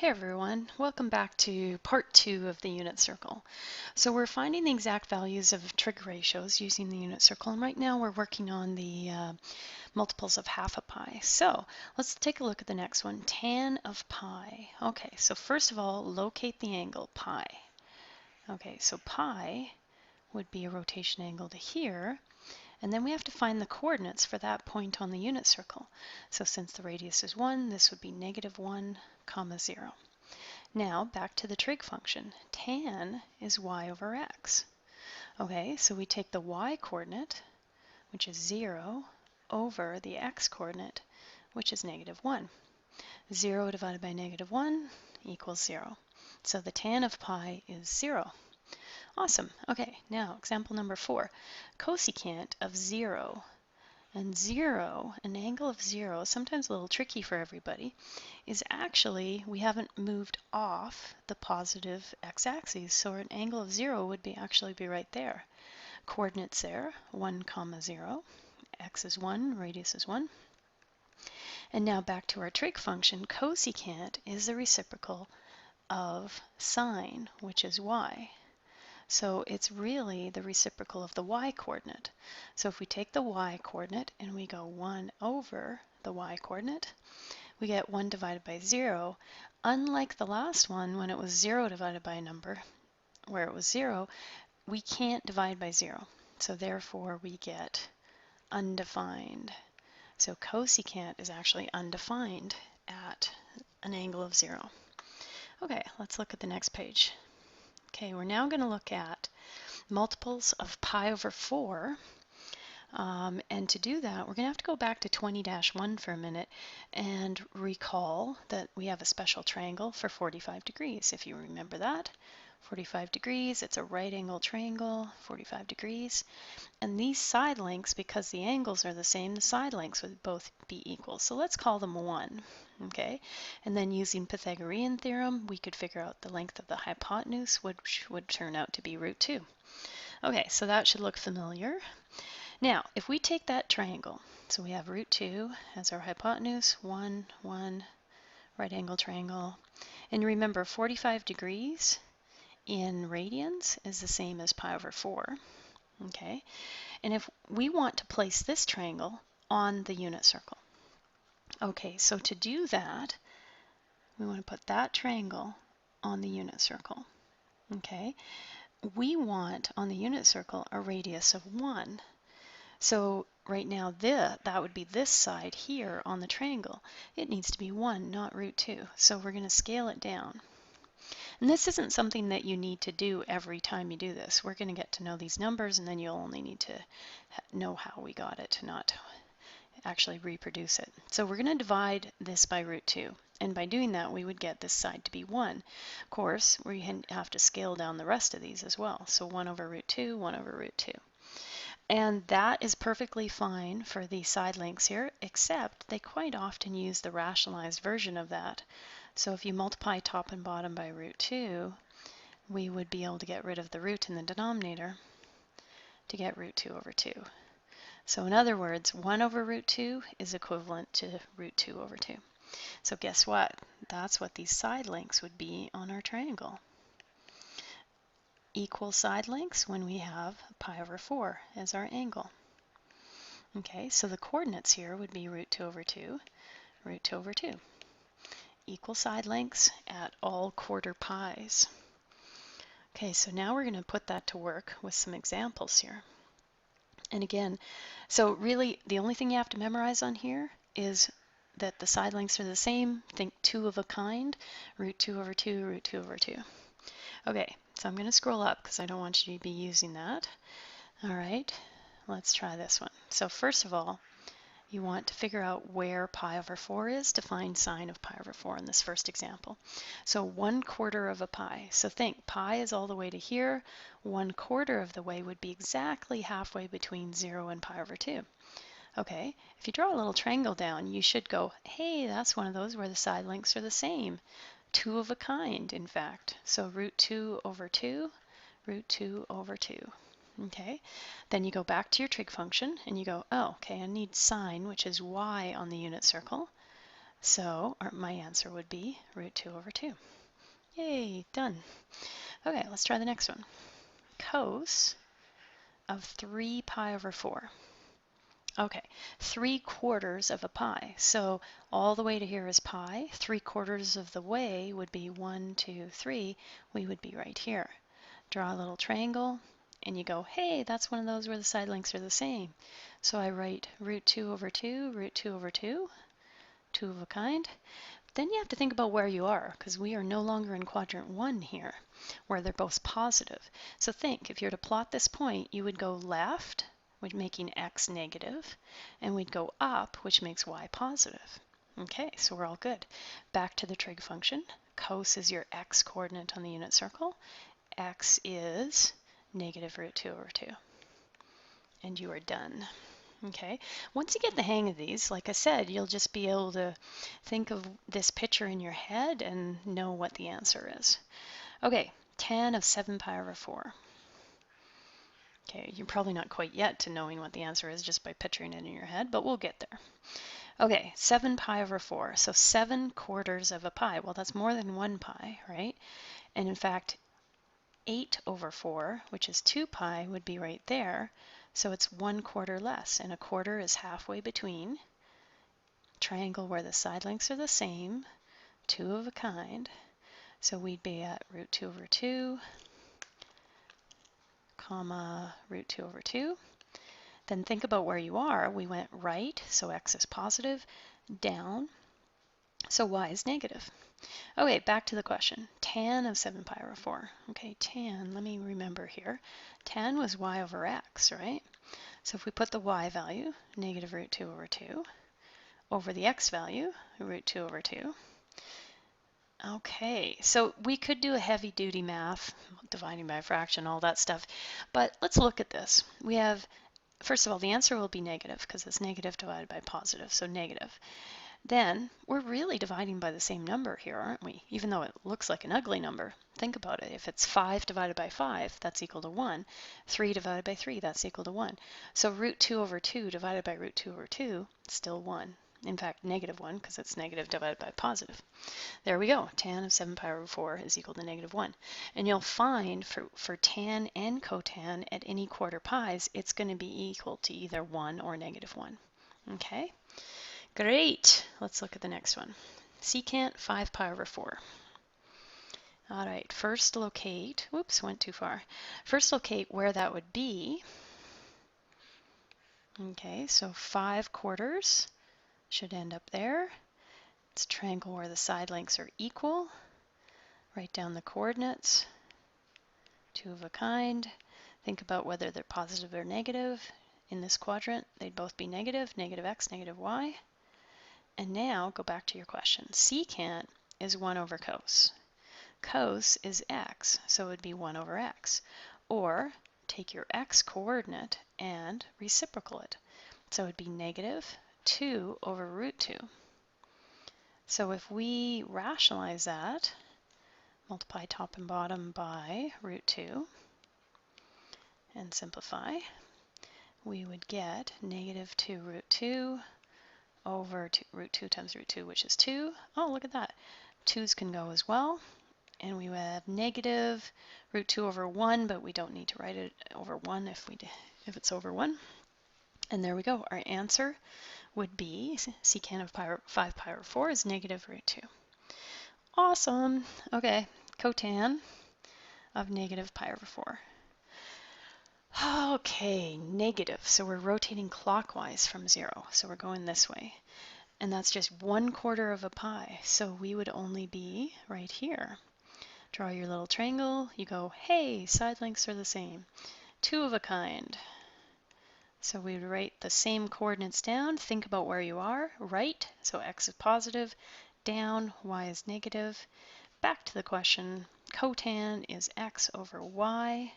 Hey everyone, welcome back to part 2 of the unit circle. So we're finding the exact values of trig ratios using the unit circle, and right now we're working on the multiples of half a pi. So let's take a look at the next one, tan of pi. Okay, so first of all, locate the angle pi. Okay, so pi would be a rotation angle to here, and then we have to find the coordinates for that point on the unit circle. So since the radius is 1, this would be -1, 0. Now back to the trig function. Tan is y over x. Okay, so we take the y coordinate, which is 0, over the x coordinate, which is -1. 0 divided by -1 equals 0. So the tan of pi is 0. Awesome. Okay, now example number 4. Cosecant of 0. And 0, an angle of 0, sometimes a little tricky for everybody, is actually, we haven't moved off the positive x-axis, so an angle of 0 would actually be right there. Coordinates there, 1, 0, x is 1, radius is 1. And now back to our trig function, cosecant is the reciprocal of sine, which is y. So it's really the reciprocal of the y coordinate. So if we take the y coordinate and we go 1 over the y coordinate, we get 1 divided by 0. Unlike the last one, when it was 0 divided by a number, where it was 0, we can't divide by 0. So therefore we get undefined. So cosecant is actually undefined at an angle of 0. Okay, let's look at the next page. Okay, we're now going to look at multiples of pi over 4. And to do that, we're going to have to go back to 20-1 for a minute and recall that we have a special triangle for 45 degrees. If you remember that, 45 degrees, it's a right angle triangle, 45 degrees. And these side lengths, because the angles are the same, the side lengths would both be equal. So let's call them 1. Okay, and then using Pythagorean theorem, we could figure out the length of the hypotenuse, which would turn out to be √2. Okay, so that should look familiar. Now, if we take that triangle, so we have √2 as our hypotenuse, 1, 1, right angle triangle, and remember 45 degrees in radians is the same as pi over 4, okay? And if we want to place this triangle on the unit circle, okay, so to do that, we want to put that triangle on the unit circle, okay? We want on the unit circle a radius of 1. So right now that would be this side here on the triangle. It needs to be 1, not √2. So we're going to scale it down. And this isn't something that you need to do every time you do this. We're going to get to know these numbers, and then you'll only need to know how we got it, not actually reproduce it. So we're going to divide this by √2. And by doing that, we would get this side to be 1. Of course, we have to scale down the rest of these as well. So 1 over √2, 1 over √2. And that is perfectly fine for the side lengths here, except they quite often use the rationalized version of that. So if you multiply top and bottom by √2, we would be able to get rid of the root in the denominator to get √2 over 2. So in other words, 1 over √2 is equivalent to √2 over 2. So guess what? That's what these side lengths would be on our triangle. Equal side lengths when we have pi over 4 as our angle. Okay, so the coordinates here would be √2 over 2, √2 over 2. Equal side lengths at all quarter pi's. Okay, so now we're going to put that to work with some examples here. And again, so really the only thing you have to memorize on here is that the side lengths are the same. Think 2 of a kind, √2 over 2, √2 over 2. Okay, so I'm going to scroll up because I don't want you to be using that. All right, let's try this one. So first of all, you want to figure out where pi over 4 is to find sine of pi over 4 in this first example. So 1/4 of a pi. So think pi is all the way to here. 1/4 of the way would be exactly halfway between 0 and pi over 2. Okay, if you draw a little triangle down, you should go, hey, that's one of those where the side lengths are the same. 2 of a kind, in fact. So √2 over 2, √2 over 2. Okay, then you go back to your trig function and you go, oh, okay, I need sine, which is y on the unit circle. So my answer would be root 2 over 2. Yay, done. Okay, let's try the next one. Cos of 3 pi over 4. Okay, 3/4 of a pi. So all the way to here is pi. 3/4 of the way would be 1, 2, 3. We would be right here. Draw a little triangle, and you go, hey, that's one of those where the side lengths are the same. So I write root 2 over 2, root 2 over 2, 2 of a kind. Then you have to think about where you are, because we are no longer in quadrant 1 here, where they're both positive. So think, if you're to plot this point, you would go left, which making x negative, and we'd go up, which makes y positive. Okay, so we're all good. Back to the trig function. Cos is your x coordinate on the unit circle. X is negative root 2 over 2. And you are done. Okay, once you get the hang of these, like I said, you'll just be able to think of this picture in your head and know what the answer is. Okay, tan of 7 pi over 4. Okay, you're probably not quite yet to knowing what the answer is just by picturing it in your head, but we'll get there. Okay, 7 pi over 4. So 7/4 of a pi. Well, that's more than 1 pi, right? And in fact, 8 over 4, which is 2 pi, would be right there. So it's 1/4 less, and a quarter is halfway between. Triangle where the side lengths are the same, 2 of a kind. So we'd be at root 2 over 2, comma, root 2 over 2. Then think about where you are. We went right, so x is positive, down, so y is negative. Okay, back to the question. Tan of 7 pi over 4. Okay, tan, let me remember here. Tan was y over x, right? So if we put the y value, negative root 2 over 2, over the x value, root 2 over 2. Okay, so we could do a heavy-duty math, dividing by a fraction, all that stuff, but let's look at this. We have, first of all, the answer will be negative because it's negative divided by positive, so negative. Then we're really dividing by the same number here, aren't we? Even though it looks like an ugly number. Think about it. If it's 5 divided by 5, that's equal to 1. 3 divided by 3, that's equal to 1. So root 2 over 2 divided by root 2 over 2, still 1. In fact, negative 1 because it's negative divided by positive. There we go. Tan of 7 pi over 4 is equal to negative 1. And you'll find for tan and cotan at any quarter pi's, it's going to be equal to either 1 or negative 1. Okay? Great. Let's look at the next one. Secant 5 pi over 4. All right, first locate, whoops, went too far. First locate where that would be. Okay, so 5/4 should end up there. Let's triangle where the side lengths are equal. Write down the coordinates, 2 of a kind. Think about whether they're positive or negative. In this quadrant, they'd both be negative, negative x, negative y. And now go back to your question. Secant is 1 over cos. Cos is x, so it would be 1 over x. Or take your x coordinate and reciprocal it. So it would be negative 2 over root 2. So if we rationalize that, multiply top and bottom by root 2 and simplify, we would get negative 2 root 2 over root 2 times root 2, which is 2. Oh, look at that. 2's can go as well. And we would have negative root 2 over 1, but we don't need to write it over 1 if it's over 1. And there we go. Our answer would be secant of 5 pi over 4 is negative root 2. Awesome. Okay, cotan of negative pi over 4. Okay, negative. So we're rotating clockwise from 0. So we're going this way. And that's just 1/4 of a pi. So we would only be right here. Draw your little triangle. You go, hey, side lengths are the same. 2 of a kind. So we would write the same coordinates down. Think about where you are. Right, so x is positive. Down, y is negative. Back to the question. Cotan is x over y.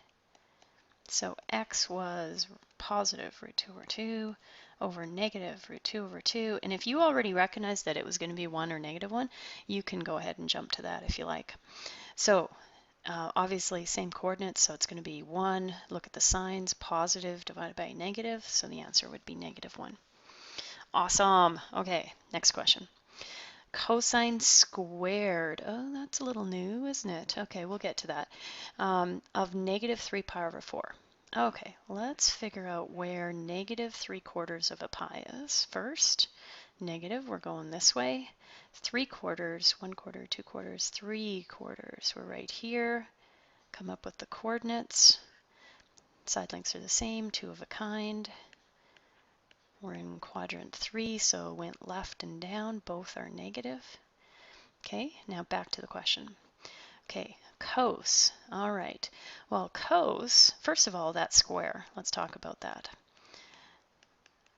So x was positive root 2 over 2 over negative root 2 over 2. And if you already recognize that it was going to be 1 or negative 1, you can go ahead and jump to that if you like. So obviously same coordinates, so it's going to be 1. Look at the signs, positive divided by negative, so the answer would be negative 1. Awesome. Okay, next question. cosine squared. Oh, that's a little new, isn't it? Okay, we'll get to that. Of negative 3 pi over 4. Okay, let's figure out where negative 3/4 of a pi is. First, negative, we're going this way. 3/4, 1/4, 2/4, 3/4. We're right here. Come up with the coordinates. Side lengths are the same, 2 of a kind. We're in quadrant 3, so it went left and down. Both are negative. Okay, now back to the question. Okay, cos. All right. Well, cos, first of all, that's square. Let's talk about that.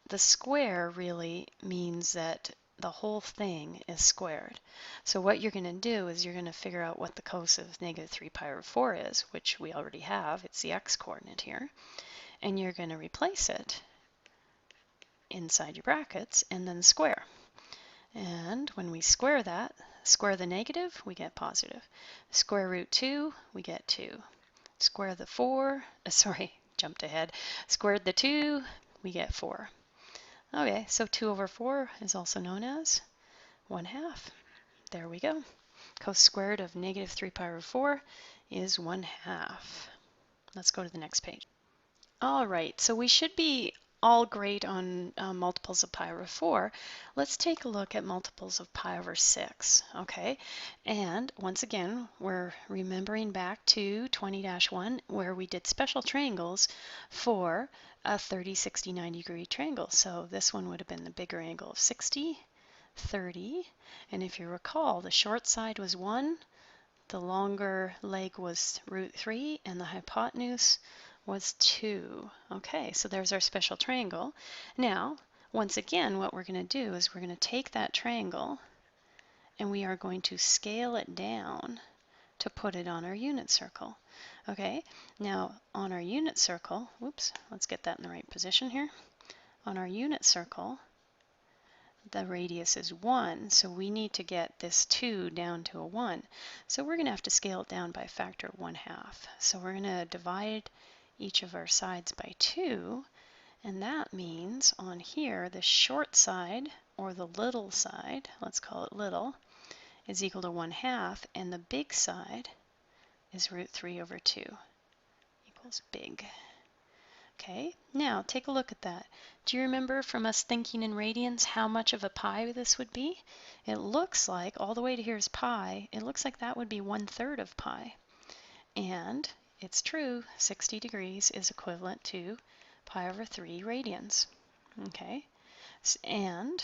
The square really means that the whole thing is squared. So what you're going to do is you're going to figure out what the cos of negative 3 pi over 4 is, which we already have. It's the x-coordinate here. And you're going to replace it inside your brackets and then square. And when we square that, square the negative, we get positive. Square root 2, we get 2. Square the 4, jumped ahead. Squared the 2, we get 4. Okay, so 2 over 4 is also known as 1/2. There we go. Cos squared of negative 3 pi over 4 is 1/2. Let's go to the next page. All right, so we should be all great on multiples of pi over 4. Let's take a look at multiples of pi over 6, okay? And once again, we're remembering back to 20-1 where we did special triangles for a 30, 60, 90 degree triangle. So this one would have been the bigger angle of 60, 30, and if you recall, the short side was 1, the longer leg was root 3, and the hypotenuse was 2. Okay, so there's our special triangle. Now, once again, what we're going to do is we're going to take that triangle and we are going to scale it down to put it on our unit circle. Okay, now on our unit circle, whoops, let's get that in the right position here. On our unit circle, the radius is 1, so we need to get this 2 down to a 1. So we're going to have to scale it down by a factor of 1/2. So we're going to divide each of our sides by 2, and that means on here the short side, or the little side, let's call it little, is equal to 1/2, and the big side is root 3 over 2 equals big. Okay, now take a look at that. Do you remember from us thinking in radians how much of a pi this would be? It looks like, all the way to here is pi, it looks like that would be 1/3 of pi. And it's true, 60 degrees is equivalent to pi over 3 radians. Okay, and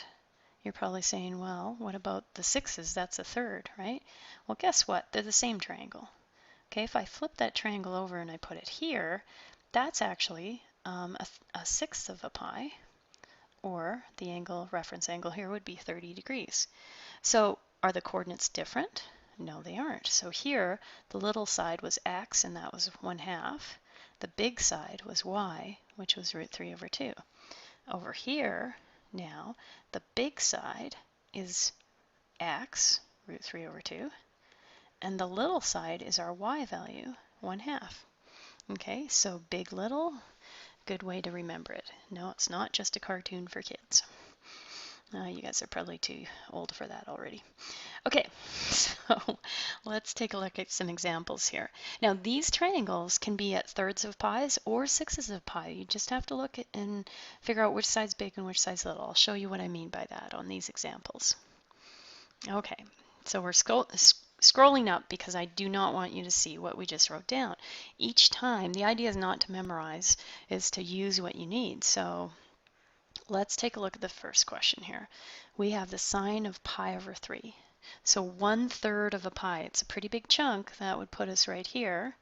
you're probably saying, well, what about the 6's? That's a third, right? Well, guess what? They're the same triangle. Okay, if I flip that triangle over and I put it here, that's actually a 1/6 of a pi, or the angle, reference angle here would be 30 degrees. So are the coordinates different? No, they aren't. So here, the little side was x, and that was 1/2. The big side was y, which was root 3 over 2. Over here, now, the big side is x, root 3 over 2, and the little side is our y value, 1/2. Okay, so big, little, good way to remember it. No, it's not just a cartoon for kids. You guys are probably too old for that already. Okay, so let's take a look at some examples here. Now these triangles can be at thirds of pies or 6's of pi. You just have to look at and figure out which side's big and which side's little. I'll show you what I mean by that on these examples. Okay, so we're scrolling up because I do not want you to see what we just wrote down. Each time, the idea is not to memorize, is to use what you need. So let's take a look at the first question here. We have the sine of pi over 3. So 1/3 of a pi, it's a pretty big chunk. That would put us right here.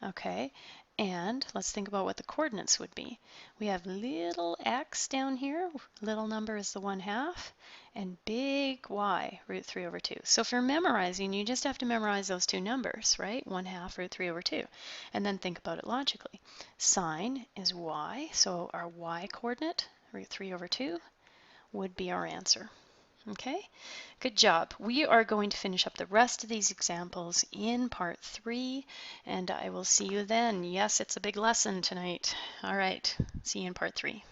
Okay, and let's think about what the coordinates would be. We have little x down here, little number is the 1/2, and big y, root 3 over 2. So if you're memorizing, you just have to memorize those two numbers, right? 1/2 root 3 over 2. And then think about it logically. Sine is y, so our y coordinate, root 3 over 2, would be our answer. Okay, good job. We are going to finish up the rest of these examples in part 3, and I will see you then. Yes, it's a big lesson tonight. All right, see you in part 3.